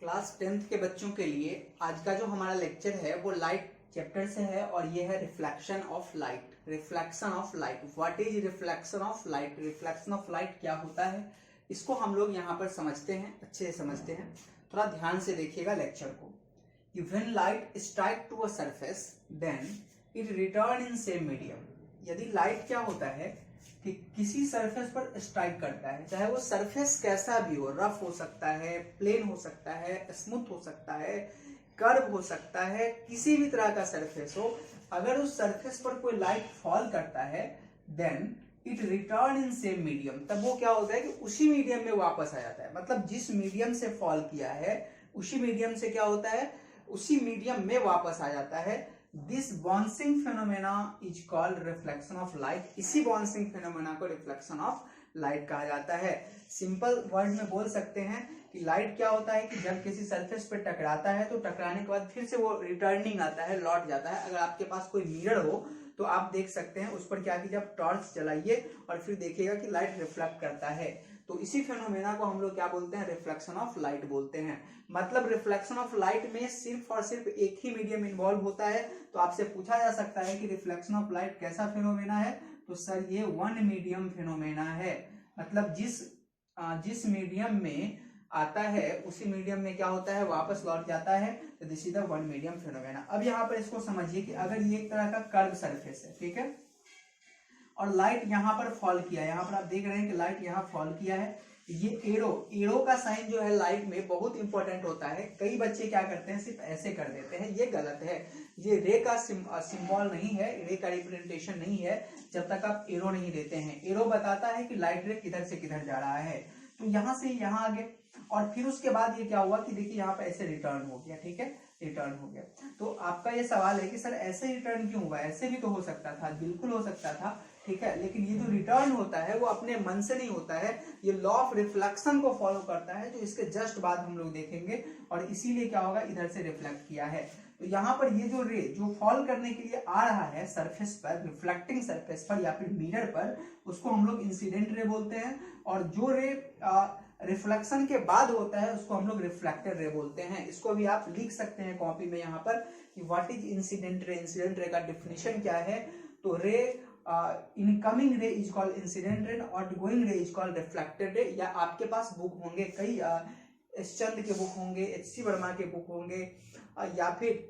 Class 10th के बच्चों के लिए आज का जो हमारा लेक्चर है वो लाइट चैप्टर से है और ये है reflection of light. Reflection of light, what is reflection of light? Reflection of light क्या होता है, इसको हम लोग यहाँ पर समझते हैं, अच्छे से समझते हैं। थोड़ा ध्यान से देखिएगा लेक्चर को। When light strike to a surface then it return in same medium. यदि लाइट क्या होता है कि किसी सरफेस पर स्ट्राइक करता है, चाहे वो सरफेस कैसा भी हो, रफ हो सकता है, प्लेन हो सकता है, स्मूथ हो सकता है, कर्व हो सकता है, किसी भी तरह का सरफेस हो, अगर उस सरफेस पर कोई लाइट फॉल करता है then it return in same medium. तब वो क्या होता है कि उसी मीडियम में वापस आ जाता है। मतलब जिस मीडियम से फॉल किया है उसी मीडियम से क्या होता है, उसी मीडियम में वापस आ जाता है। This bouncing phenomena is called reflection of light. इसी बाउंसिंग फेनोमेना को रिफ्लेक्शन ऑफ लाइट कहा जाता है। सिंपल वर्ड में बोल सकते हैं कि लाइट क्या होता है कि जब किसी सरफेस पे टकराता है तो टकराने के बाद फिर से वो रिटर्निंग आता है, लौट जाता है। अगर आपके पास कोई मिरर हो तो आप देख सकते हैं, उस पर क्या कीजिए, आप टॉर्च जलाइए और फिर देखिएगा कि लाइट रिफ्लेक्ट करता है। तो इसी फेनोमेना को हम लोग क्या बोलते हैं, रिफ्लेक्शन ऑफ लाइट बोलते हैं। मतलब रिफ्लेक्शन ऑफ लाइट में सिर्फ और सिर्फ एक ही मीडियम इन्वॉल्व होता है। तो आपसे पूछा जा सकता है कि रिफ्लेक्शन ऑफ लाइट कैसा फेनोमेना है, तो सर ये वन मीडियम फेनोमेना है। मतलब जिस मीडियम में आता है उसी मीडियम में क्या होता है, वापस लौट जाता है। तो this is the one medium phenomena. अब यहाँ पर इसको समझिए कि अगर ये एक तरह का कर्व सरफेस है, ठीक है, और लाइट यहाँ पर फॉल किया है, यहाँ पर आप देख रहे हैं कि लाइट यहाँ फॉल किया है। ये एरो का साइन जो है लाइट में बहुत इंपॉर्टेंट होता है। कई बच्चे क्या करते हैं, सिर्फ ऐसे कर देते हैं, ये गलत है। ये रे का सिंबल नहीं है, रे का रिप्रेजेंटेशन नहीं है जब तक आप एरो नहीं देते हैं। एरो बताता है कि लाइट रे किधर से किधर जा रहा है। तो यहाँ से यहाँ आ गए और फिर उसके बाद ये क्या हुआ कि देखिए यहाँ पे ऐसे रिटर्न हो गया, ठीक है, रिटर्न हो गया। तो आपका ये सवाल है कि सर ऐसे रिटर्न क्यों हुआ, ऐसे भी तो हो सकता था। बिल्कुल हो सकता था, ठीक है, लेकिन ये जो रिटर्न होता है वो अपने मन से नहीं होता है, ये लॉ ऑफ रिफ्लेक्शन को फॉलो करता है, जो इसके जस्ट बाद हम लोग देखेंगे। और इसीलिए क्या होगा, इधर से रिफ्लेक्ट किया है। तो यहाँ पर ये जो रे जो फॉल करने के लिए आ रहा है सरफेस पर, रिफ्लेक्टिंग सरफेस पर या फिर मिरर पर, उसको हम लोग इंसिडेंट रे बोलते हैं। और जो रे रिफ्लेक्शन के बाद होता है उसको हम लोग रिफ्लेक्टेड रे बोलते हैं। इसको भी आप लिख सकते हैं कॉपी में यहाँ पर कि what is incident ray. Incident ray का डिफिनेशन क्या है, तो रे इनकमिंग रे is called incident ray, outgoing रे इज कॉल्ड रिफ्लेक्टेड रे। या आपके पास बुक होंगे कई, एस चंद के बुक होंगे, एच.सी. वर्मा के बुक होंगे, या फिर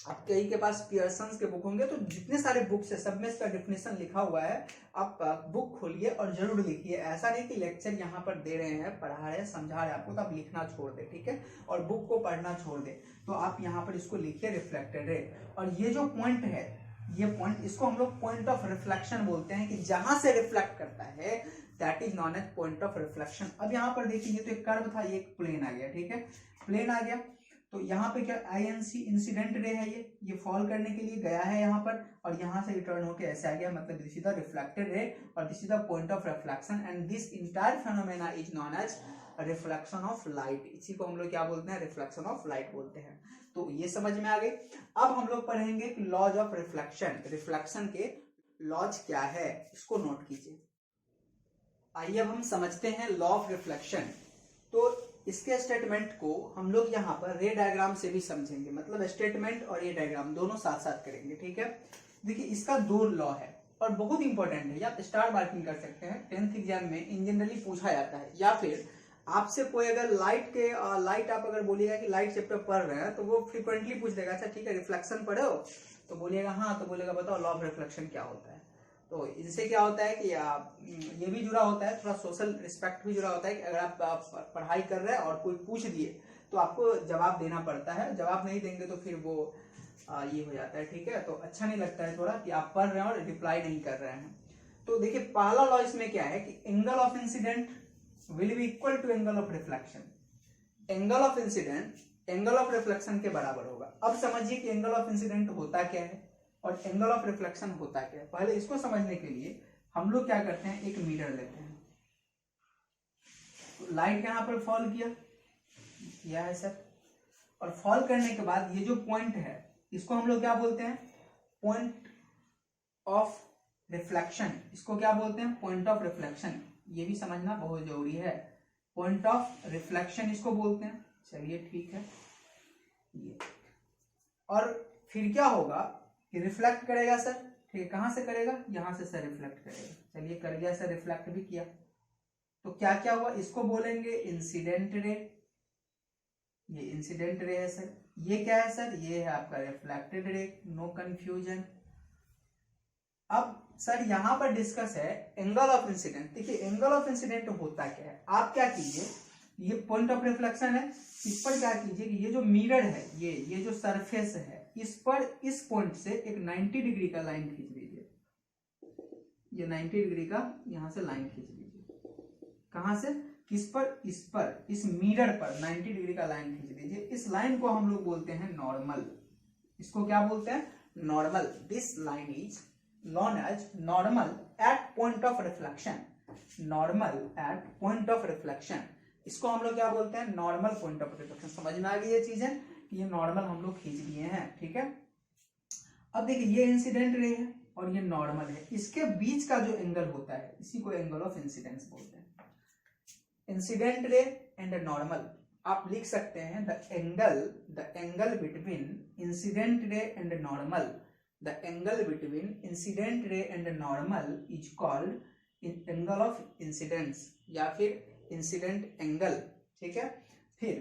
आप कई के पास पियर्सन के बुक होंगे। तो जितने सारे बुक्स है सब में इसका डिफिनेशन लिखा हुआ है। आप बुक खोलिए और जरूर लिखिए। ऐसा नहीं कि लेक्चर यहाँ पर दे रहे हैं, पढ़ा रहे हैं, समझा रहे हैं आपको तो आप लिखना छोड़ दे, ठीक है, और बुक को पढ़ना छोड़ दे। तो आप यहाँ पर इसको लिखिए रिफ्लेक्टेड रे। और ये जो पॉइंट है, ये पॉइंट, इसको हम लोग पॉइंट ऑफ रिफ्लेक्शन बोलते हैं कि जहां से रिफ्लेक्ट करता है that is known as point of reflection. अब यहाँ पर देखिए, ये तो एक कर्व था, ये एक प्लेन आ गया, ठीक है, प्लेन आ गया। तो यहाँ पे क्या INC इंसिडेंट रे है, ये फॉल करने के लिए गया है यहाँ पर और यहाँ से रिटर्न होके ऐसे आ गया। मतलब this is the reflected ray और this is the point of reflection and this entire phenomena is known as reflection of light. इसी को हम लोग क्या बोलते हैं, रिफ्लेक्शन ऑफ लाइट बोलते हैं। तो ये समझ में आ गई। अब हम लोग पढ़ेंगे कि लॉज ऑफ रिफ्लेक्शन, रिफ्लेक्शन के लॉज क्या है, इसको नोट कीजिए। आइए अब हम समझते हैं लॉ ऑफ रिफ्लेक्शन। तो इसके स्टेटमेंट को हम लोग यहाँ पर रे डायग्राम से भी समझेंगे। मतलब स्टेटमेंट और रे डायग्राम दोनों साथ साथ करेंगे, ठीक है। देखिए इसका दो लॉ है और बहुत इंपॉर्टेंट है, आप स्टार मार्किंग कर सकते हैं। 10th एग्जाम में इन जनरली पूछा जाता है। या फिर आपसे कोई अगर लाइट आप अगर बोलिएगा कि लाइट चैप्टर पढ़ रहे हैं तो वो फ्रिक्वेंटली पूछ देगा, अच्छा ठीक है रिफ्लेक्शन पढ़े हो, तो बोलिएगा हाँ, तो बोलेगा बताओ लॉ ऑफ रिफ्लेक्शन क्या होता है। तो इनसे क्या होता है कि ये भी जुड़ा होता है, थोड़ा सोशल रिस्पेक्ट भी जुड़ा होता है कि अगर आप पढ़ाई कर रहे हैं और कोई पूछ दिए तो आपको जवाब देना पड़ता है। जवाब नहीं देंगे तो फिर वो ये हो जाता है, ठीक है। तो अच्छा नहीं लगता है थोड़ा कि आप पढ़ रहे हैं और रिप्लाई नहीं कर रहे हैं। तो देखिए पहला लॉ इसमें क्या है कि angle of incident will be equal to angle of reflection. Angle of incident angle of reflection के बराबर होगा। अब समझिए कि एंगल ऑफ इंसिडेंट होता क्या है और एंगल ऑफ रिफ्लेक्शन होता क्या है। पहले इसको समझने के लिए हम लोग क्या करते हैं, एक मिरर लेते हैं। तो लाइट यहां पर फॉल किया है सर, और फॉल करने के बाद ये जो पॉइंट है इसको हम लोग क्या बोलते हैं, पॉइंट ऑफ रिफ्लेक्शन। इसको क्या बोलते हैं, पॉइंट ऑफ रिफ्लेक्शन। ये भी समझना बहुत जरूरी है, पॉइंट ऑफ रिफ्लेक्शन इसको बोलते हैं। चलिए ठीक है ये। और फिर क्या होगा कि रिफ्लेक्ट करेगा सर, ठीक है, कहाँ से करेगा, यहाँ से सर रिफ्लेक्ट करेगा। चलिए कर गया सर, रिफ्लेक्ट भी किया। तो क्या क्या हुआ, इसको बोलेंगे इंसिडेंट रे, ये इंसिडेंट रे है सर। ये क्या है सर, ये है आपका रिफ्लेक्टेड रे, नो कंफ्यूजन। अब सर यहाँ पर डिस्कस है एंगल ऑफ इंसिडेंट। देखिए एंगल ऑफ इंसिडेंट होता क्या है, आप क्या कीजिए, ये पॉइंट ऑफ रिफ्लेक्शन है, इस पर क्या कीजिए कि ये जो मिरर है, ये जो सरफेस है, इस पर इस पॉइंट से एक 90 डिग्री का लाइन खींच लीजिए। ये 90 डिग्री का यहाँ से लाइन खींच लीजिए। कहाँ से, किस पर, इस मिरर पर 90 डिग्री का लाइन खींच लीजिए। इस लाइन को हम लोग बोलते हैं नॉर्मल। इसको क्या बोलते हैं, normal. This line is known as normal at point of reflection, normal at point of reflection। इसको हम लोग क्या बोलते हैं, नॉर्मल पॉइंट ऑफ रिफ्लेक्शन। समझ में आ गई ये चीजें कि ये नॉर्मल हम लोग खींच लिए हैं, ठीक है। अब देखिए ये इंसिडेंट रे है और ये नॉर्मल है, इसके बीच का जो एंगल होता है इसी को एंगल ऑफ इंसिडेंस बोलते हैं। इंसिडेंट रे एंड नॉर्मल, आप लिख सकते हैं the angle between incident ray and normal, the angle between incident ray and normal is called angle of incidence या फिर incident angle, ठीक है। फिर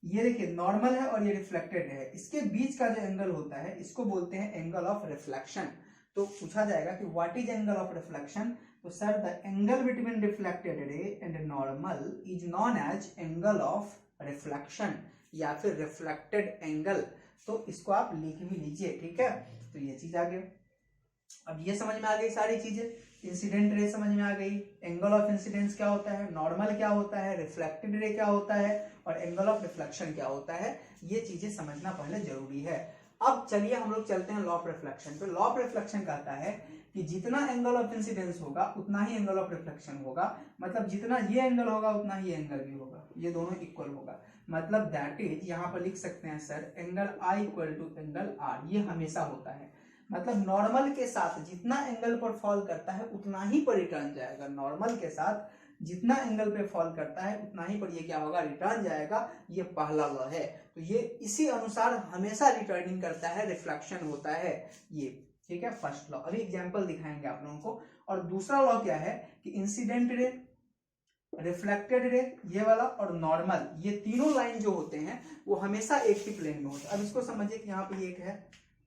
ये देखिए नॉर्मल है और ये रिफ्लेक्टेड है, इसके बीच का जो एंगल होता है इसको बोलते हैं एंगल ऑफ रिफ्लेक्शन। तो पूछा जाएगा कि what is angle of reflection, तो sir the angle between reflected ray and normal is known as angle of reflection या फिर रिफ्लेक्टेड एंगल। तो इसको आप लिख भी लीजिए, ठीक है। तो ये चीज आ गई। अब ये समझ में आ गई सारी चीजें, इंसिडेंट रे समझ में आ गई, एंगल ऑफ इंसिडेंस क्या होता है, नॉर्मल क्या होता है, रिफ्लेक्टेड रे क्या होता है और एंगल ऑफ रिफ्लेक्शन क्या होता है, ये चीजें समझना पहले जरूरी है। अब चलिए हम लोग चलते हैं लॉ ऑफ रिफ्लेक्शन पे। लॉ ऑफ रिफ्लेक्शन कहता है कि जितना एंगल ऑफ इंसिडेंस होगा उतना ही एंगल ऑफ रिफ्लेक्शन होगा, मतलब जितना ये एंगल होगा उतना ही एंगल भी होगा, ये दोनों इक्वल होगा। मतलब दैट इज, यहाँ पर लिख सकते हैं sir angle I equal to angle R, ये हमेशा होता है। मतलब नॉर्मल के साथ जितना एंगल पर फॉल करता है उतना ही पर रिटर्न जाएगा, नॉर्मल के साथ जितना एंगल पे फॉल करता है उतना ही पर ये क्या होगा, रिटर्न जाएगा। ये पहला लॉ है, तो ये इसी अनुसार हमेशा रिटर्निंग करता है, रिफ्लेक्शन होता है ये, ठीक है, फर्स्ट लॉ। अभी एग्जांपल दिखाएंगे आप लोगों को। और दूसरा लॉ क्या है कि इंसिडेंट रे, रिफ्लेक्टेड रे ये वाला और नॉर्मल, ये तीनों लाइन जो होते हैं वो हमेशा एक ही प्लेन में होते हैं। अब इसको समझिए कि यहाँ पे एक है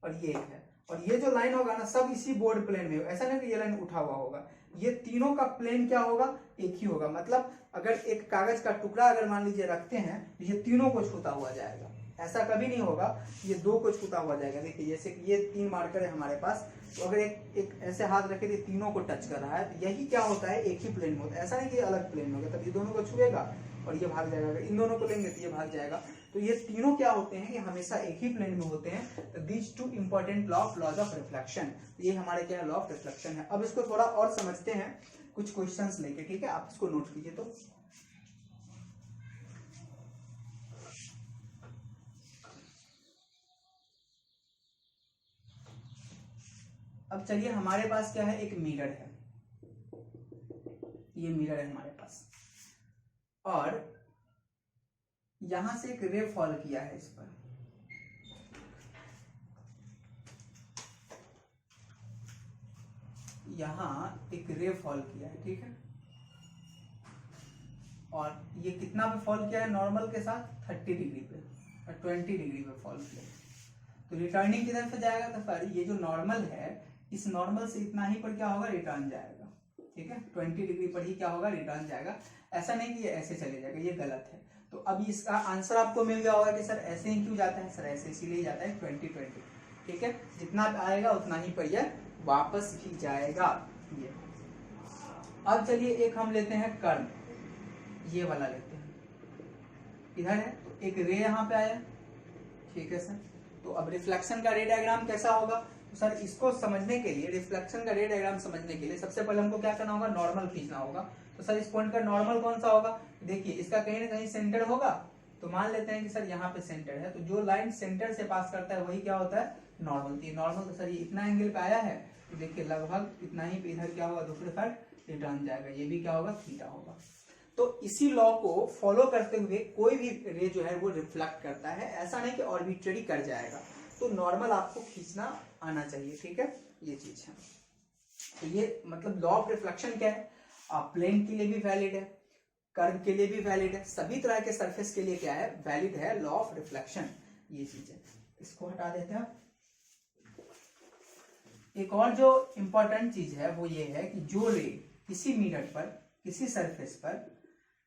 और ये एक है, और ये जो लाइन होगा ना सब इसी बोर्ड प्लेन में, ऐसा नहीं कि ये लाइन उठा हुआ होगा, ये तीनों का प्लेन क्या होगा, एक ही होगा। मतलब अगर एक कागज का टुकड़ा अगर मान लीजिए रखते हैं तो ये तीनों को छूता हुआ जाएगा, ऐसा कभी नहीं होगा ये दो को छूता हुआ जाएगा। देखिए जैसे कि ये 3 मार्कर है हमारे पास, तो अगर एक ऐसे हाथ रखे तो तीनों को टच कर रहा है, तो यही क्या होता है, एक ही प्लेन में होता है। ऐसा नहीं कि अलग प्लेन में होगा, तब ये दोनों को छुएगा और ये भाग जाएगा, अगर इन दोनों को लेंगे तो ये भाग जाएगा। तो ये तीनों क्या होते हैं, ये हमेशा एक ही प्लेन में होते हैं। These two important laws of reflection, ये हमारे क्या है, लॉ ऑफ रिफ्लेक्शन है। अब इसको थोड़ा और समझते हैं कुछ क्वेश्चंस लेके, ठीक है, आप इसको नोट कीजिए। तो अब चलिए हमारे पास क्या है, एक मिरर है, ये मिरर है हमारे पास, और यहां से एक रे फॉल किया है इस पर, यहां एक रे फॉल किया है, ठीक है, और ये कितना पे फॉल किया है, नॉर्मल के साथ 30 डिग्री पे और 20 डिग्री पे फॉल किया। तो रिटर्निंग किधर से जाएगा, तो सर ये जो नॉर्मल है इस नॉर्मल से इतना ही पर क्या होगा, रिटर्न जाएगा, ठीक है, 20 डिग्री पर ही क्या होगा, रिटर्न जाएगा। ऐसा नहीं कि ये ऐसे चले जाएगा, ये गलत है। तो अभी इसका आंसर आपको मिल गया होगा कि सर ऐसे ही क्यों जाता है, सर ऐसे इसीलिए जाता है 20-20, ठीक है, जितना आएगा उतना ही पर यह वापस भी जाएगा ये। अब चलिए एक हम लेते हैं कर्व, ये वाला लेते हैं, इधर है तो एक रे यहाँ पे आया, ठीक है सर। तो अब रिफ्लेक्शन का रे डायग्राम कैसा होगा, तो सर इसको समझने के लिए, रिफ्लेक्शन का रे डायग्राम समझने के लिए सबसे पहले हमको क्या करना होगा, नॉर्मल खींचना होगा। तो सर इस पॉइंट का नॉर्मल कौन सा होगा, देखिए इसका कहीं ना कहीं सेंटर होगा, तो मान लेते हैं कि सर यहाँ पे सेंटर है, तो जो लाइन सेंटर से पास करता है वही क्या होता है, नॉर्मल। तो ये नॉर्मल, तो सर ये इतना एंगल पे आया है, तो देखिए लगभग इतना ही पे इधर क्या होगा, दूसरे साइड रिटर्न जाएगा, ये भी क्या होगा, थीटा होगा। तो इसी लॉ को फॉलो करते हुए कोई भी रे जो है वो रिफ्लेक्ट करता है, ऐसा नहीं कि ऑर्बिट्ररी कर जाएगा। तो नॉर्मल आपको खींचना आना चाहिए, ठीक है, ये चीज है। तो ये मतलब लॉ ऑफ रिफ्लेक्शन क्या है, प्लेन के लिए भी वैलिड है, कर्व के लिए भी वैलिड है, सभी तरह के सरफेस के लिए क्या है, वैलिड है लॉ ऑफ रिफ्लेक्शन, ये चीज है। इसको हटा देते हैं। एक और जो इंपॉर्टेंट चीज है वो ये है कि जो रे किसी मिरर पर, किसी सरफेस पर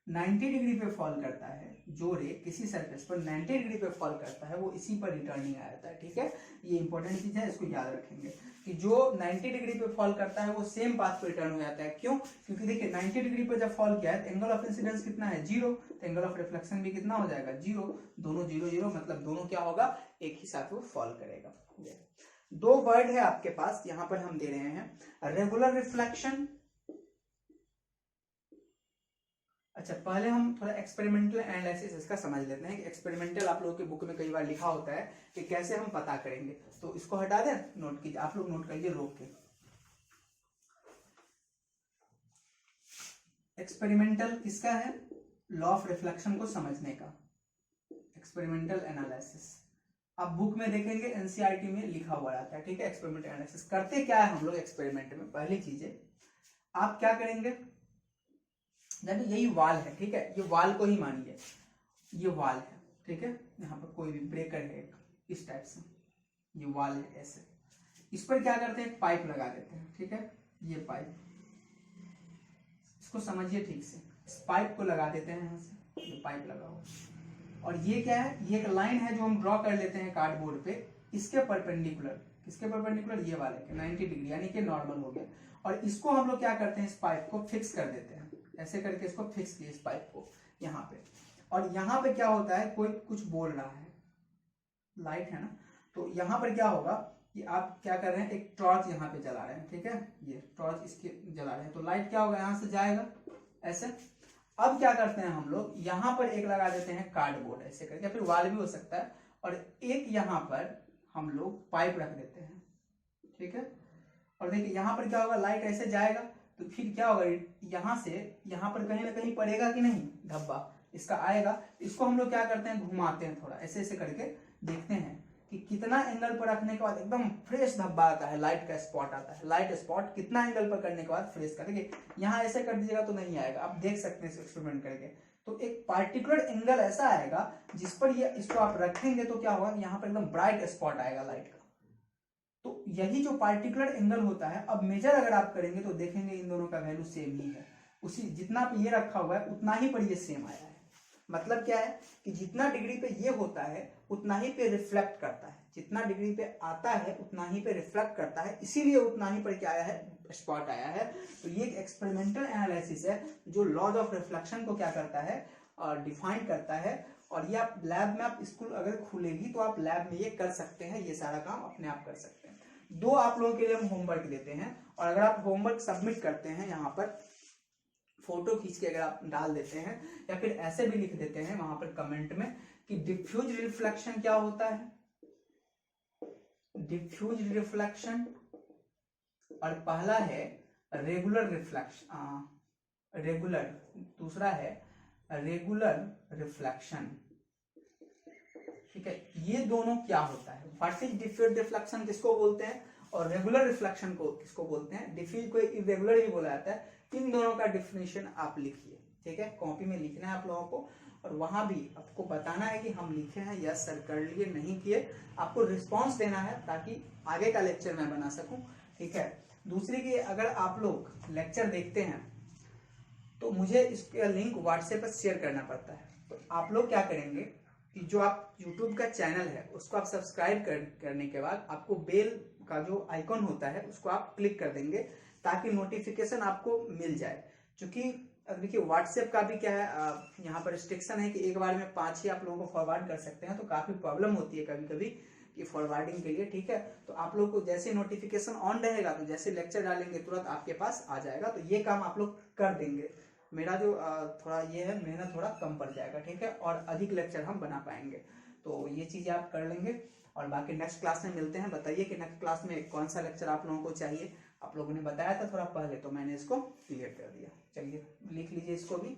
90 डिग्री पे फॉल करता है, जो रे किसी सरफेस पर 90 डिग्री पे फॉल करता है वो इसी पर रिटर्निंग आ जाता है, ठीक है। ये इंपॉर्टेंट चीज है, इसको याद रखेंगे कि जो 90 डिग्री पे फॉल करता है वो सेम पाथ पे रिटर्न हो जाता है। क्यों? क्योंकि देखिए 90 डिग्री पे जब फॉल किया है तो एंगल ऑफ इंसिडेंस कितना है, 0, तो एंगल ऑफ रिफ्लेक्शन भी कितना हो जाएगा, 0। दोनों 0 0, मतलब दोनों क्या होगा, एक ही साथ वो फॉल करेगा। दो वर्ड है आपके पास, यहां पर हम दे रहे हैं रेगुलर रिफ्लेक्शन। अच्छा, पहले हम थोड़ा एक्सपेरिमेंटल एनालिसिस इसका समझ लेते हैं कि एक्सपेरिमेंटल आप लोगों के बुक में कई बार लिखा होता है कि कैसे हम पता करेंगे। तो इसको हटा दें, नोट कीजिए, आप लोग नोट करिए रोक के। एक्सपेरिमेंटल किसका है, लॉ ऑफ रिफ्लेक्शन को समझने का, एक्सपेरिमेंटल एनालिसिस। आप बुक में देखेंगे एनसीईआरटी में लिखा हुआ रहता है, ठीक है। एक्सपेरिमेंटल एनालिसिस करते क्या है हम लोग एक्सपेरिमेंट में, पहली चीज है आप क्या करेंगे, जब यही वाल है, ठीक है, ये वाल को ही मानिए, ये वाल है, ठीक है, यहाँ पर कोई भी ब्रेकर है इस टाइप से, ये वाल है ऐसे, इस पर क्या करते हैं, पाइप लगा देते हैं, ठीक है, ये पाइप, इसको समझिए ठीक से, इस पाइप को लगा देते हैं यहाँ से, ये पाइप लगा हुआ, और ये क्या है, ये एक लाइन है जो हम ड्रॉ कर लेते हैं कार्डबोर्ड पे, इसके परपेंडिकुलर, किसके परपेंडिकुलर, ये वाले के 90 डिग्री, यानी कि नॉर्मल हो गया। और इसको हम लोग क्या करते हैं, इस पाइप को फिक्स कर देते हैं, ऐसे करके इसको फिक्स किए इस पाइप को यहाँ पे। और यहाँ पे क्या होता है, कोई कुछ बोल रहा है, लाइट है ना, तो यहाँ पर क्या होगा कि आप क्या कर रहे हैं, एक टॉर्च यहाँ पे जला रहे हैं, ठीक है, ये टॉर्च इसके जला रहे हैं, तो लाइट क्या होगा, यहाँ से जाएगा ऐसे। अब क्या करते हैं हम लोग, यहाँ पर एक लगा देते हैं कार्डबोर्ड ऐसे करके, फिर वाल भी हो सकता है, और एक यहाँ पर हम लोग पाइप रख देते हैं, ठीक है। और देखिए यहाँ पर क्या होगा, लाइट ऐसे जाएगा, तो फिर क्या होगा, यहाँ से यहाँ पर कहीं ना कहीं पड़ेगा कि नहीं, धब्बा इसका आएगा। इसको हम लोग क्या करते हैं, घुमाते हैं थोड़ा ऐसे ऐसे करके, देखते हैं कि कितना एंगल पर रखने के बाद एकदम फ्रेश धब्बा आता है, लाइट का स्पॉट आता है, लाइट स्पॉट कितना एंगल पर करने के बाद फ्रेश का। देखिए यहाँ ऐसे कर दीजिएगा तो नहीं आएगा, आप देख सकते हैं एक्सपेरिमेंट करके। तो एक पार्टिकुलर एंगल ऐसा आएगा जिस पर ये इसको आप रखेंगे तो क्या होगा, यहाँ पर एकदम ब्राइट स्पॉट आएगा लाइट का। तो यही जो पार्टिकुलर एंगल होता है, अब मेजर अगर आप करेंगे तो देखेंगे इन दोनों का वैल्यू सेम ही है, उसी जितना पे ये रखा हुआ है उतना ही पर ये सेम आया है। मतलब क्या है कि जितना डिग्री पे ये होता है उतना ही पे रिफ्लेक्ट करता है, जितना डिग्री पे आता है उतना ही पे रिफ्लेक्ट करता है, इसीलिए उतना ही पर क्या आया है, स्पॉट आया है। तो ये एक एक्सपेरिमेंटल एनालिसिस है जो लॉज ऑफ रिफ्लेक्शन को क्या करता है, डिफाइन करता है। और ये आप लैब में, आप स्कूल अगर खुलेगी तो आप लैब में ये कर सकते हैं, ये सारा काम अपने आप कर सकते हैं। दो आप लोगों के लिए हम होमवर्क देते हैं, और अगर आप होमवर्क सबमिट करते हैं, यहाँ पर फोटो खींच के अगर आप डाल देते हैं या फिर ऐसे भी लिख देते हैं वहां पर कमेंट में कि डिफ्यूज रिफ्लेक्शन क्या होता है, डिफ्यूज रिफ्लेक्शन, और पहला है रेगुलर रिफ्लेक्शन, रेगुलर, दूसरा है रेगुलर रिफ्लेक्शन, ठीक है। ये दोनों क्या होता है, व्हाट इज डिफ्यूज रिफ्लेक्शन किसको बोलते हैं, और रेगुलर रिफ्लेक्शन को किसको बोलते हैं। डिफ्यूज को इरेगुलर भी बोला जाता है। इन दोनों का डिफिनेशन आप लिखिए, ठीक है, कॉपी में लिखना है आप लोगों को, और वहां भी आपको बताना है कि हम लिखे हैं, यस सर कर लिए, नहीं किए, आपको रिस्पॉन्स देना है ताकि आगे का लेक्चर मैं बना सकूं, ठीक है। दूसरी की, अगर आप लोग लेक्चर देखते हैं तो मुझे इसका लिंक व्हाट्सएप पर शेयर करना पड़ता है। तो आप लोग क्या करेंगे कि जो आप यूट्यूब का चैनल है उसको आप सब्सक्राइब करने के बाद आपको बेल का जो आइकॉन होता है उसको आप क्लिक कर देंगे ताकि नोटिफिकेशन आपको मिल जाए। क्योंकि देखिए व्हाट्सएप का भी क्या है, यहाँ पर रिस्ट्रिक्शन है कि एक बार में 5 ही आप लोगों को फॉरवर्ड कर सकते हैं, तो काफी प्रॉब्लम होती है कभी कभी कि फॉरवर्डिंग के लिए, ठीक है। तो आप लोग को जैसे नोटिफिकेशन ऑन रहेगा तो जैसे लेक्चर डालेंगे तुरंत आपके पास आ जाएगा। तो ये काम आप लोग कर देंगे, मेरा जो थोड़ा ये है मेहनत थोड़ा कम पड़ जाएगा, ठीक है, और अधिक लेक्चर हम बना पाएंगे। तो ये चीजें आप कर लेंगे, और बाकी नेक्स्ट क्लास में मिलते हैं। बताइए कि नेक्स्ट क्लास में कौन सा लेक्चर आप लोगों को चाहिए। आप लोगों ने बताया था थोड़ा पहले तो मैंने इसको क्लियर कर दिया। चलिए लिख लीजिए इसको भी।